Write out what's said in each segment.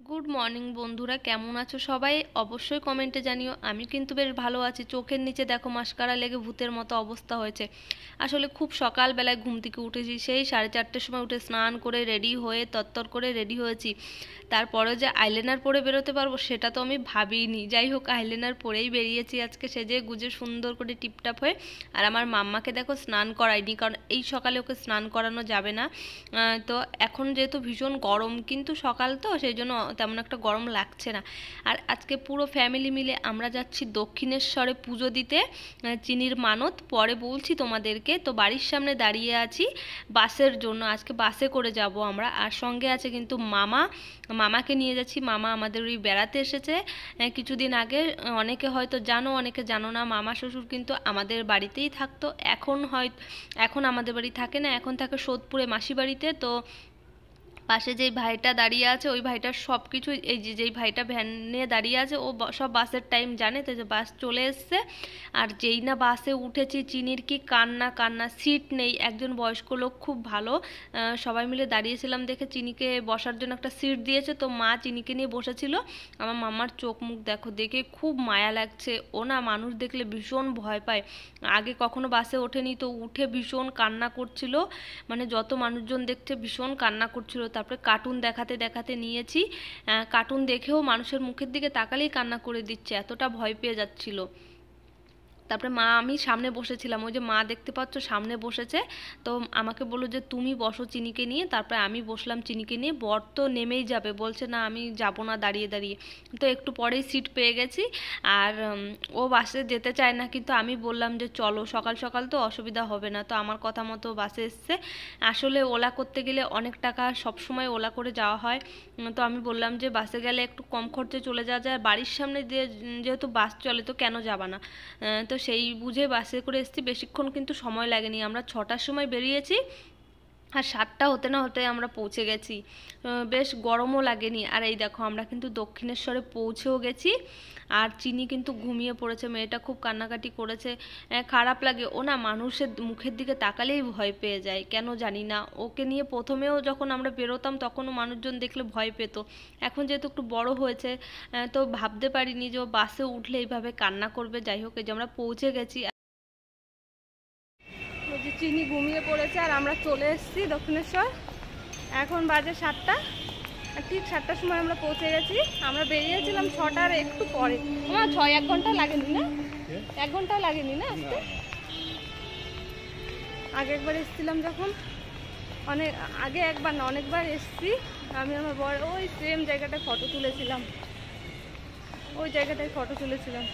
Good morning বন্ধুরা, কেমন আছো সবাই? অবশ্যই কমেন্টে জানিও। আমি কিন্তু বেশ ভালো আছি। চোখের নিচে দেখো মাস্কারা লেগে ভূতের মতো অবস্থা হয়েছে। আসলে খুব সকালবেলায় ঘুম থেকে উঠেছি, সেই 4:30টার সময় উঠে স্নান করে রেডি হয়ে তত্তর করে রেডি হয়েছি। তারপরেও যে আইলাইনার পরে বেরোতে পারবো সেটা তো আমি ভাবিনি। যাই হোক, আইলাইনার পরেই বেরিয়েছি আজকে সেজে গুজে সুন্দর করে টিপটাপ হয়ে। আর আমার মাম্মাকে দেখো স্নান করাইনি, কারণ এই সকালে ওকে স্নান করানো যাবে না। তো এখন যেহেতু ভীষণ গরম, কিন্তু সকাল তো সেই জন্য তেমন একটা গরম লাগছে না। আর আজকে পুরো ফ্যামিলি মিলে আমরা যাচ্ছি দক্ষিণেশ্বরে পুজো দিতে, চিনির মানত পরে বলছি তোমাদেরকে। তো বাড়ির সামনে দাঁড়িয়ে আছি বাসের জন্য, আজকে বাসে করে যাব আমরা। আর সঙ্গে আছে কিন্তু মামাকে নিয়ে যাচ্ছি। মামা আমাদের ওই বেড়াতে এসেছে কিছুদিন আগে। অনেকে হয়তো জানো, অনেকে জানো না। মামা শ্বশুর কিন্তু আমাদের বাড়িতেই থাকতো। এখন আমাদের বাড়ি থাকে না, এখন থাকে সোদপুরে মাসি বাড়িতে। তো পাশে যেই ভাইটা দাঁড়িয়ে আছে ওই ভাইটার সব কিছু, এই যে যেই ভাইটা ভ্যান নিয়ে দাঁড়িয়ে আছে ও সব বাসের টাইম জানে। তো যে বাস চলে এসছে, আর যেই না বাসে উঠেছি চিনির কি কান্না কান্না, সিট নেই। একজন বয়স্ক লোক খুব ভালো, সবাই মিলে দাঁড়িয়েছিলাম দেখে চিনিকে বসার জন্য একটা সিট দিয়েছে। তো মা চিনিকে নিয়ে বসেছিল। আমার মামার চোখ মুখ দেখো, দেখে খুব মায়া লাগছে। ও না মানুষ দেখলে ভীষণ ভয় পায়। আগে কখনো বাসে ওঠেনি, তো উঠে ভীষণ কান্না করছিল। মানে যত মানুষজন দেখছে ভীষণ কান্না করছিল। তারপরে কার্টুন দেখাতে দেখাতে নিয়েছি। কার্টুন দেখেও মানুষের মুখের দিকে তাকালেই কান্না করে দিচ্ছে, এতটা ভয় পেয়ে যাচ্ছিল। তারপরে আমি সামনে বসেছিলাম, ওই যে মা দেখতে পাচ্ছ সামনে বসেছে। তো আমাকে বললো যে তুমি বসো চিনিকে নিয়ে। তারপরে আমি বসলাম চিনিকে নিয়ে। বর তো নেমেই যাবে, বলছে না আমি যাব না দাঁড়িয়ে দাঁড়িয়ে। তো একটু পরেই সিট পেয়ে গেছি। আর ও বাসে যেতে চায় না, কিন্তু আমি বললাম যে চলো, সকাল সকাল তো অসুবিধা হবে না। তো আমার কথা মতো বাসে এসছে। আসলে ওলা করতে গেলে অনেক টাকা, সব সময় ওলা করে যাওয়া হয়। তো আমি বললাম যে বাসে গেলে একটু কম খরচে চলে যাওয়া যায়, বাড়ির সামনে দিয়ে যেহেতু বাস চলে তো কেন যাবা না। তো সেই বুঝে বাসে করে এসেছি। বেশিক্ষণ কিন্তু সময় লাগেনি, আমরা 6টার সময় বেরিয়েছি আর 7টা হতে না হতে আমরা পৌঁছে গেছি। বেশ গরমও লাগেনি। আর এই দেখো আমরা কিন্তু দক্ষিণেশ্বরে পৌঁছেও গেছি। আর চিনি কিন্তু ঘুমিয়ে পড়েছে, মেয়েটা খুব কান্নাকাটি করেছে। খারাপ লাগে, ও না মানুষের মুখের দিকে তাকালেই ভয় পেয়ে যায়, কেন জানি না। ওকে নিয়ে প্রথমেও যখন আমরা বেরোতাম তখনও মানুষজন দেখলে ভয় পেত। এখন যেহেতু একটু বড় হয়েছে, তো ভাবতে পারিনি যে ও বাসে উঠলে এইভাবে কান্না করবে। যাই হোক, এই যে আমরা পৌঁছে গেছি। ওই যে চিনি ঘুমিয়ে পড়েছে আর আমরা চলে এসেছি দক্ষিণেশ্বর। এখন বাজে 7টা, ঠিক 7টার সময় আমরা পৌঁছে গেছি। আমরা বেরিয়েছিলাম 6টার একটু পরে। আমার 1 ঘন্টা লাগেনি না? 1 ঘন্টাও লাগেনি না আসতে? আগে একবার এসেছিলাম যখন, অনেক আগে, একবার না অনেকবার এসেছি। আমি আমার বর ওই সেম জায়গাটায় ফটো তুলেছিলাম, ওই জায়গাটায় ফটো তুলেছিলাম।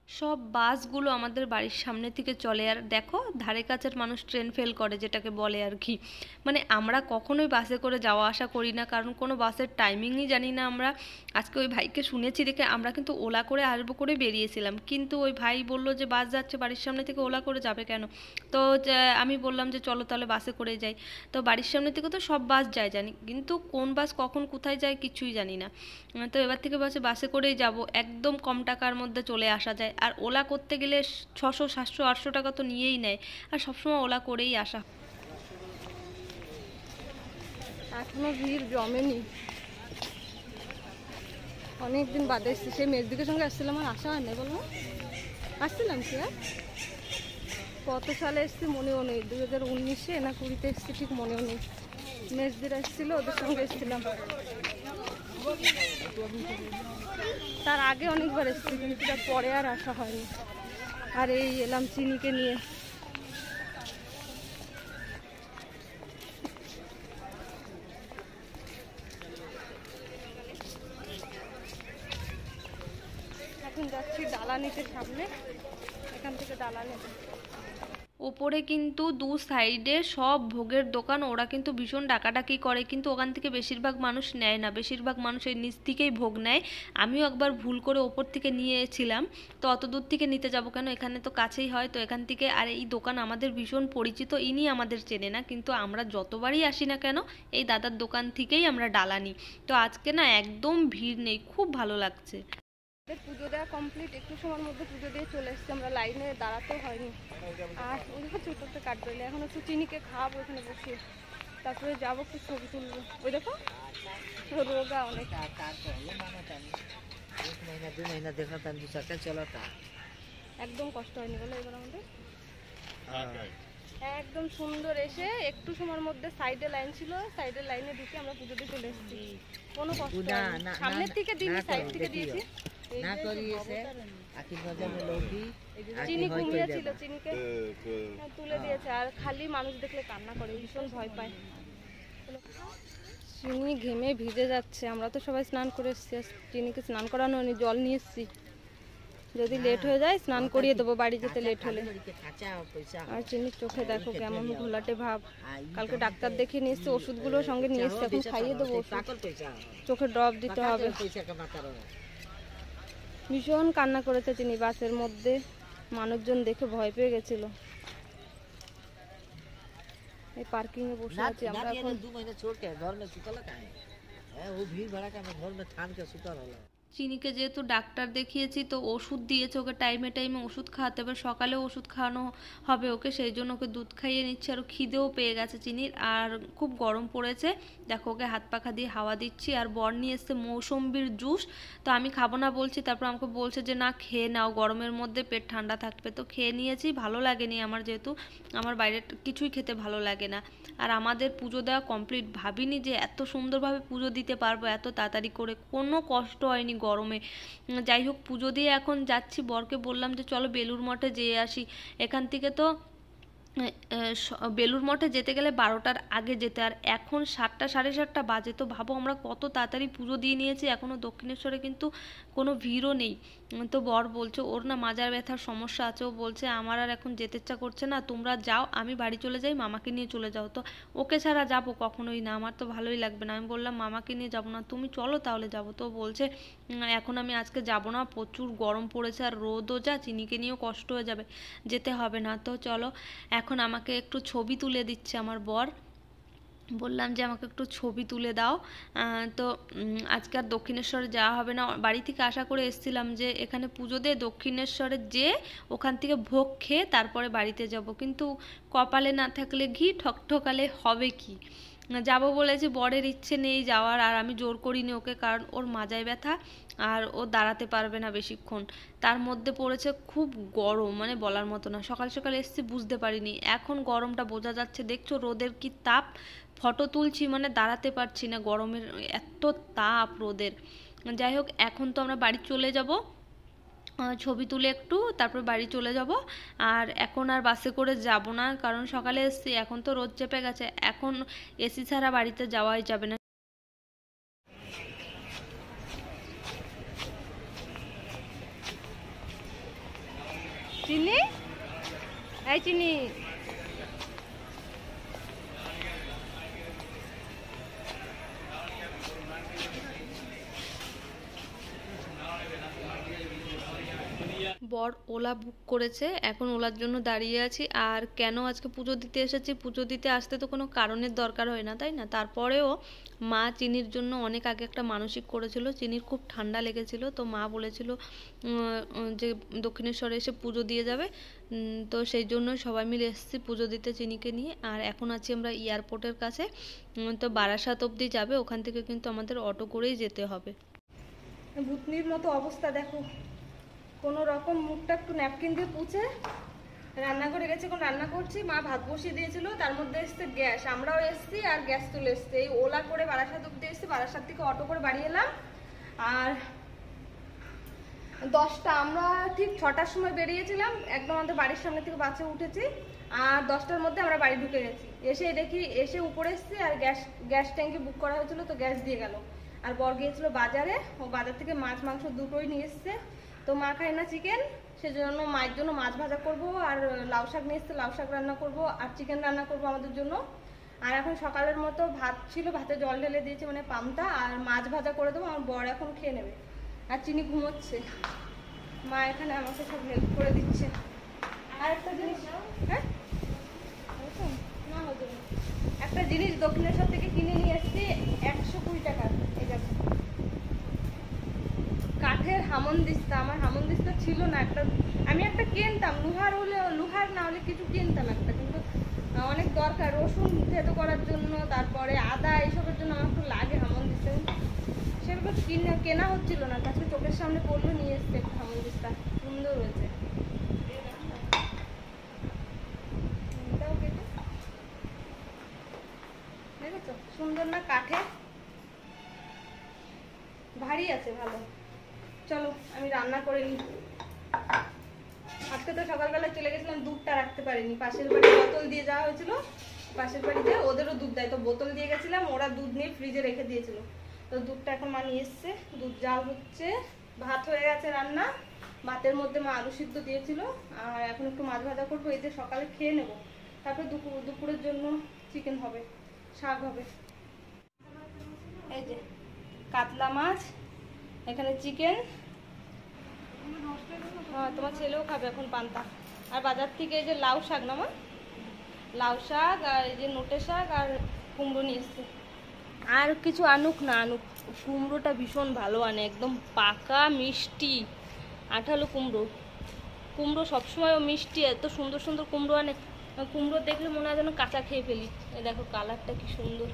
সব বাসগুলো আমাদের বাড়ির সামনে থেকে চলে। আর দেখো ধারে কাছের মানুষ ট্রেন ফেল করে, যেটাকে বলে আর কি। মানে আমরা কখনোই বাসে করে যাওয়া আসা করি না, কারণ কোনো বাসের টাইমিংই জানি না আমরা। আজকে ওই ভাইকে শুনেছি দেখে আমরা কিন্তু ওলা করে আসবো করে বেরিয়েছিলাম, কিন্তু ওই ভাই বললো যে বাস যাচ্ছে বাড়ির সামনে থেকে, ওলা করে যাবে কেন? তো আমি বললাম যে চলো তাহলে বাসে করে যাই। তো বাড়ির সামনে থেকে তো সব বাস যায় জানি, কিন্তু কোন বাস কখন কোথায় যায় কিছুই জানি না। তো এবার থেকে বাসে করেই যাব, একদম কম টাকার মধ্যে চলে আসা যায়। আর ওলা করতে গেলে 600 700 800 টাকা তো নিয়েই নেয়। আর সবসময় ওলা করেই আসা। এখনো ভিড় জমেনি, অনেকদিন বাদে এসছি। সেই মেজদিকের সঙ্গে আসছিলাম, আর আসা হয় না, বলবো আসছিলাম কি আর কত সালে এসছি মনেও নেই, 2019-এ না 20-তে এসছি, ঠিক মনেও নেই। মেজদিরা এসেছিলো, ওদের সঙ্গে এসেছিলাম। তার আগে অনেকবার এসেছি, কিন্তু তার পরে আর আসা হয়নি। আর এই এলাম চিনিকে নিয়ে। এখন যাচ্ছি দালানিতে সামনে, এখান থেকে দালানি। ওপরে কিন্তু দু সাইডে সব ভোগের দোকান, ওরা কিন্তু ভীষণ ডাকাডাকি করে, কিন্তু ওখান থেকে বেশিরভাগ মানুষ নেয় না, বেশিরভাগ মানুষ এই নিচ থেকেই ভোগ নেয়। আমিও একবার ভুল করে ওপর থেকে নিয়েছিলাম, তো অত দূর থেকে নিতে যাব কেন, এখানে তো কাছেই হয়, তো এখান থেকে। আর এই দোকান আমাদের ভীষণ পরিচিত, ইনি আমাদের চেনে না, কিন্তু আমরা যতবারই আসি না কেন এই দাদার দোকান থেকেই আমরা ডালা নিই। তো আজকে না একদম ভিড় নেই, খুব ভালো লাগছে। পুজো দেওয়া কমপ্লিট, একটু সময়ের মধ্যে পুজো দিয়ে চলে এসেছি আমরা, লাইনে দাঁড়াতেও হয়নি। আর ওইখানে ছোট্ট কাটবেলে এখন একটু চিনিকে খাওয়াবো এখানে বসিয়ে, তারপরে যাবো একটু ছবি তুলবো। ওই দেখো রোগা অনেক, একদম কষ্ট হয়নি বলে এবার আমাদের, একদম সুন্দর। এসে একটু সময়ের মধ্যে সাইডে লাইন ছিল, সাইডের লাইনে ঢুকে আমরা পুজো দিয়ে চলে এসেছি, কোনো কষ্ট হয়নি। সামনের থেকে দিইনি, সাইড থেকে দিয়েছি। চিনি ঘুমিয়েছিল, চিনিকে তুলে দিয়েছে। আর খালি মানুষ দেখলে কান্না করে, ভীষণ ভয় পায়। চিনি ঘেমে ভিজে যাচ্ছে, আমরা তো সবাই স্নান করে এসেছি, চিনিকে স্নান করানো হয়নি, জল নিয়ে এসেছি, যদি লেট হয়ে যায় স্নান করিয়ে দেবো বাড়ি যেতে লেট হলে। আর চিনির চোখে দেখো কেমন ঘোলাটে ভাব, কালকে ডাক্তার দেখিয়ে নিয়ে এসছি, ওষুধগুলো সঙ্গে নিয়ে এসছি, এখন খাইয়ে দেবো ওষুধ, চোখে ড্রপ দিতে হবে। ভীষণ কান্না করেছে চিনি, বাসের মধ্যে মানুষজন দেখে ভয় পেয়ে গেছিল। এই পার্কিং এ বসে আছি আমরা এখন। চিনিকে যেহেতু ডাক্তার দেখিয়েছি, তো ওষুধ দিয়েছে, ওকে টাইমে টাইমে ওষুধ খাওয়াতে হবে, সকালেও ওষুধ খাওয়ানো হবে ওকে, সেই জন্য ওকে দুধ খাইয়ে নিচ্ছি। আর খিদেও পেয়ে গেছে চিনির, আর খুব গরম পড়েছে, দেখো ওকে হাত পাখা দিয়ে হাওয়া দিচ্ছি। আর বর নিয়ে এসছে মৌসম্বির জুস, তো আমি খাবো না বলছি, তারপর আমাকে বলছে যে না খেয়ে নাও, গরমের মধ্যে পেট ঠান্ডা থাকবে, তো খেয়ে নিয়েছি। ভালো লাগেনি আমার, যেহেতু আমার বাইরের কিছুই খেতে ভালো লাগে না। আর আমাদের পুজো দেওয়া কমপ্লিট, ভাবিনি যে এত সুন্দরভাবে পুজো দিতে পারবো এত তাড়াতাড়ি করে, কোনো কষ্ট হয়নি গরমে। যাই হোক পুজো দিয়ে এখন যাচ্ছি, বরকে বললাম যে চলো বেলুড় মঠে যেয়ে আসি, এখান থেকে তো বেলুড় মঠে যেতে গেলে 12টার আগে যেতে, আর এখন 7টা সাড়ে 7টা বাজে, তো ভাবো আমরা কত তাড়াতাড়ি পুজো দিয়ে নিয়েছি, এখনও দক্ষিণেশ্বরে কিন্তু কোনো ভিড়ও নেই। তো বর বলছে ওর না মাজার ব্যথার সমস্যা আছে, ও বলছে আমার আর এখন যেতে ইচ্ছা করছে না, তোমরা যাও, আমি বাড়ি চলে যাই, মামাকে নিয়ে চলে যাও। তো ওকে ছাড়া যাবো কখনোই না, আমার তো ভালোই লাগবে না। আমি বললাম মামাকে নিয়ে যাবো না, তুমি চলো তাহলে যাবো। তো বলছে এখন আমি আজকে যাবো না, প্রচুর গরম পড়েছে, আর রোদও যা, চিনিকে নিয়েও কষ্ট হয়ে যাবে, যেতে হবে না। তো চলো, এখন আমাকে একটু ছবি তুলে দিচ্ছে আমার বর, বললাম যে আমাকে একটু ছবি তুলে দাও। তো আজকে আর দক্ষিণেশ্বরে যাওয়া হবে না, বাড়ি থেকে আশা করে এসেছিলাম যে এখানে পুজো দিয়ে দক্ষিণেশ্বরে যেয়ে ওখান থেকে ভোগ খেয়ে তারপরে বাড়িতে যাব, কিন্তু কপালে না থাকলে ঘি, ঠকঠকালে হবে কি। যাব বলেছি, বরের ইচ্ছে নেই যাওয়ার, আর আমি জোর করিনি ওকে, কারণ ওর মাজায় ব্যথা, আর ও দাঁড়াতে পারবে না বেশিক্ষণ। তার মধ্যে পড়েছে খুব গরম, মানে বলার মতো না, সকাল সকাল এসেছি বুঝতে পারিনি, এখন গরমটা বোঝা যাচ্ছে, দেখছো রোদের কি তাপ, ফটো তুলছি মানে দাঁড়াতে পারছি না, গরমের এত তাপ রোদের। যাই হোক এখন তো আমরা বাড়ি চলে যাব, ছবি তুলে একটু তারপর বাড়ি চলে যাব। আর এখন আর বাসে করে যাব না, কারণ সকালে এসেছি, এখন তো রোদ চেপে গেছে, এখন এসি ছাড়া বাড়িতে যাওয়াই যাবে না। চিনি, এই চিনি, বর ওলা বুক করেছে, এখন ওলার জন্য দাঁড়িয়ে আছি। আর কেন আজকে পুজো দিতে এসেছি, পুজো দিতে আসতে তো কোনো কারণের দরকার হয় না, তাই না? তারপরেও মা চিনির জন্য অনেক আগে একটা মানসিক করেছিল, চিনির খুব ঠান্ডা লেগেছিল, তো মা বলেছিল যে দক্ষিণেশ্বরে এসে পুজো দিয়ে যাবে, তো সেই জন্য সবাই মিলে এসেছি পুজো দিতে চিনিকে নিয়ে। আর এখন আছি আমরা এয়ারপোর্টের কাছে, তো বারাসাত অবধি যাবে, ওখান থেকে কিন্তু আমাদের অটো করেই যেতে হবে। ভূতনির মতো অবস্থা দেখো, কোনো রকম মুখটা একটু ন্যাপকিন দিয়ে পুছে রান্নাঘরে গেছে, এখন রান্না করছি। মা ভাত বসিয়ে দিয়েছিল, তার মধ্যে এসছে গ্যাস, আমরাও এসছি আর গ্যাস তুলে এসছে, এই ওলা করে বারাসাত অব্দি এসছি, বারাসাত থেকে অটো করে বাড়ি এলাম। আর 10টা, আমরা ঠিক 6টার সময় বেরিয়েছিলাম, একদম আমাদের বাড়ির সামনে থেকে বাসে উঠেছি, আর 10টার মধ্যে আমরা বাড়ি ঢুকে গেছি। এসে দেখি, এসে উপরে এসছি, আর গ্যাস ট্যাঙ্কি বুক করা হয়েছিল, তো গ্যাস দিয়ে গেল। আর বর গিয়েছিল বাজারে, ও বাজার থেকে মাছ মাংস দুটোই নিয়ে এসছে, তো মা খায় না চিকেন, সেজন্য মায়ের জন্য মাছ ভাজা করব, আর লাউ শাক নিয়ে এসছে, লাউ শাক রান্না করব, আর চিকেন রান্না করব আমাদের জন্য। আর এখন সকালের মতো ভাত ছিল, ভাতে জল ঢেলে দিয়েছে মানে পান্তা, আর মাছ ভাজা করে দেবো, আমার বর এখন খেয়ে নেবে। আর চিনি ঘুমোচ্ছে, মা এখানে আমাকে সব হেল্প করে দিচ্ছে। আর একটা জিনিস, হ্যাঁ না হতো না, একটা জিনিস দক্ষিণেশ্বর থেকে কিনে নিয়ে এসেছি 120 টাকার। এই দেখো কাঠের হামনদিস্তা, আমার হামনদিস্তা ছিল না, আমি একটা কিনতাম, লোহার না হলে কিছু কিনতাম একটা, কিন্তু অনেক দরকার রসুন থেতো করার জন্য, তারপরে আদা এইসবের জন্য আমার খুব লাগে হামনদিস্তা, সেগুলো কেনা হচ্ছিল না। তাছাড়া চোখের সামনে পড়লো, নিয়ে এসছে একটা হামনদিস্তা, সুন্দর হয়েছে। দেখেছো সুন্দর না, কাঠে ভারী আছে, ভালো। চলো আমি রান্না করে নিই। আজকে তো সকালবেলা চলে গেছিলাম, দুধটা রাখতে পারিনি, পাশের বাড়ি বোতল দিয়ে যাওয়া হয়েছিল, পাশের বাড়িতে ওদেরও দুধ দেয়, তো বোতল দিয়ে গেছিলাম, ওরা দুধ নিয়ে ফ্রিজে রেখে দিয়েছিল। তো দুধটা এখন মা নিয়ে এসছে, দুধ জাল হচ্ছে, ভাত হয়ে গেছে রান্না, ভাতের মধ্যে মা আলু সিদ্ধ দিয়েছিল, আর এখন একটু মাছ ভাজা করবো, এই যে সকালে খেয়ে নেবো, তারপরে দুপুরের জন্য চিকেন হবে, শাক হবে। এই যে কাতলা মাছ, এখানে চিকেন, হ্যাঁ তোমার ছেলেও খাবে এখন পান্তা। আর বাজার থেকে এই যে লাউ শাক না মা, লাউ শাক, আর এই যে নোটে শাক, আর কুমড়ো নিয়ে এসছে। আর কিছু আনুক না আনুক, কুমড়োটা ভীষণ ভালো আনে, একদম পাকা মিষ্টি আঠালো কুমড়ো। কুমড়ো সবসময় মিষ্টি, এত সুন্দর সুন্দর কুমড়ো আনে, কুমড়ো দেখলে মনে হয় যেন কাঁচা খেয়ে ফেলি। এই দেখো কালারটা কি সুন্দর।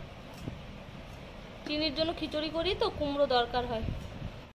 চিনির জন্য খিচুড়ি করি তো কুমড়ো দরকার হয়।